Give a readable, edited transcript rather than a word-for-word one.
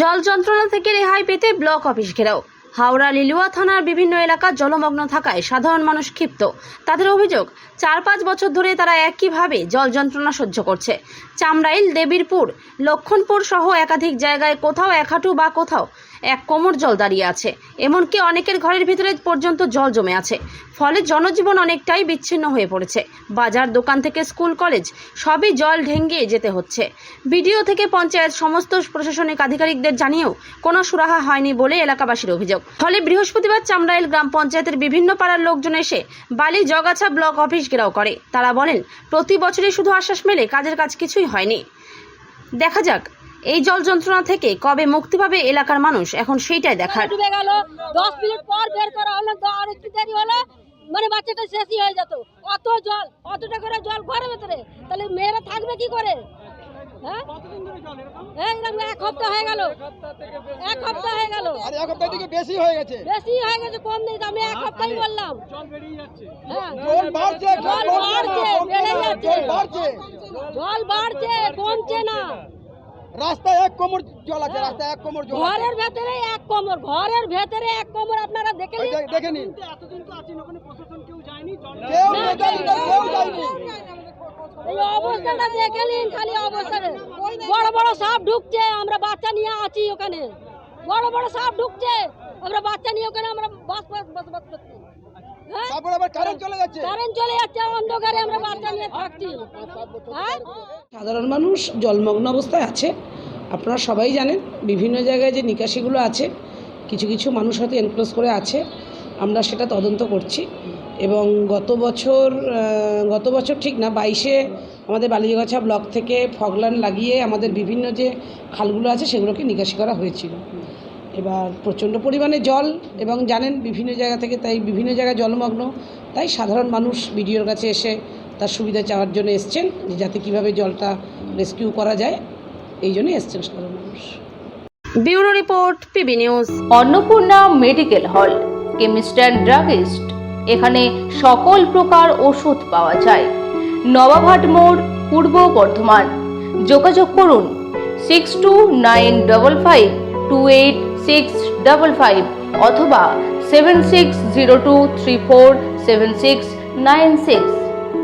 জল যন্ত্রণা থেকে রেহাই পেতে ব্লক অফিস ঘেরাও। হাওড়া লিলুয়া থানার বিভিন্ন এলাকা জলমগ্ন থাকায় সাধারণ মানুষ ক্ষিপ্ত। তাদের অভিযোগ, 4-5 বছর ধরে তারা একইভাবে জল যন্ত্রণা সহ্য করছে। চামড়াইল, দেবীরপুর, লক্ষণপুর সহ একাধিক জায়গায় কোথাও 1 হাঁটু বা কোথাও 1 কোমর জল দাঁড়িয়ে আছে। এমনকি অনেকের ঘরের ভিতরে পর্যন্ত জল জমে আছে। ফলে জনজীবন অনেকটাই বিচ্ছিন্ন হয়ে পড়েছে। বাজার, দোকান থেকে স্কুল, কলেজ সবই জল ঢেঙ্গিয়ে যেতে হচ্ছে। বিডিও থেকে পঞ্চায়েত সমস্ত প্রশাসনিক আধিকারিকদের জানিয়েও কোনো সুরাহা হয়নি বলে এলাকাবাসীর অভিযোগ। ফলে বৃহস্পতিবার চামড়াইল গ্রাম পঞ্চায়েতের বিভিন্ন পাড়ার লোকজন এসে বালি জগাছা ব্লক অফিস ঘেরাও করে। তারা বলেন, প্রতি বছরই শুধু আশ্বাস মেলে, কাজের কাজ কিছুই হয়নি। দেখা যাক এই জল যন্ত্রণা থেকে কবে মুক্তি পাবে এলাকার মানুষ, এখন সেইটাই দেখার। 10 মিনিট পর বের করা হলো, আর একটু দেরি হলে মানে বাচ্চাটা শেষই হয়ে যেত। অত জল, অতটা করে জল ঘরের ভেতরে, তাহলে মেয়েরা থাকবে কি করে? হ্যাঁ, একদম 1 সপ্তাহ হয়ে গেল। 1 সপ্তাহ হয়ে গেল। আর 1 সপ্তাহ থেকে বেশি হয়ে গেছে। বেশি হয়ে গেছে, কম নেই। আমি 1 সপ্তাহই বললাম। জল বেরিয়ে যাচ্ছে। হ্যাঁ, জল বাড়ছে, জল বাড়ছে, বেড়ে যাচ্ছে। জল বাড়ছে, জল বাড়ছে, কমছে না। রাস্তায় 1 কোমর জল আছে, রাস্তায় 1 কোমর জল আছে। ঘরের ভেতরে 1 কোমর, ঘরের ভেতরে 1 কোমর। আপনারা দেখে নিন, দেখে নিন। এতদিন তো আছেন, ওখানে প্রশাসন কেউ যায়নি? কেউ যায়নি। এই অবস্থাটা দেখে নিন, খালি অবস্থাটা। বড় বড় সাপ ঢুকছে, আমরা বাচ্চা নিয়ে আছি ওখানে। বড় বড় সাপ ঢুকছে, আমরা বাচ্চা নিয়ে ওখানে আমরা বসবাস করছি। তারপর আবার কারেন্ট চলে যাচ্ছে। কারেন্ট চলে যাচ্ছে, অন্ধকারে আমরা বাচ্চা নিয়ে থাকছি। হ্যাঁ, সাধারণ মানুষ জলমগ্ন অবস্থায় আছে। আপনারা সবাই জানেন, বিভিন্ন জায়গায় যে নিকাশিগুলো আছে, কিছু কিছু মানুষ হয়তো এনক্লোজ করে আছে। আমরা সেটা তদন্ত করছি এবং গত বছর ঠিক না, 22-এ আমাদের বালিজগাছা ব্লক থেকে ফগলান লাগিয়ে আমাদের বিভিন্ন যে খালগুলো আছে সেগুলোকে নিকাশি করা হয়েছিল। এবার প্রচণ্ড পরিমাণে জল এবং জানেন বিভিন্ন জায়গা থেকে, তাই বিভিন্ন জায়গায় জলমগ্ন। তাই সাধারণ মানুষ বিডিওর কাছে এসে তার সুবিধা চাওয়ার জন্য এসছেন, যে যাতে কীভাবে জলটা রেস্কিউ করা যায়, এই জন্যই এসছেন সাধারণ মানুষ। Bureau report, PB news. Annapurna medical hall, chemist and druggist. এখানে সকল প্রকার ওষুধ পাওয়া যায়। নবাবহাট মোড়, পূর্ব বর্ধমান। যোগাযোগ করুন 6295528655 অথবা 7602347696।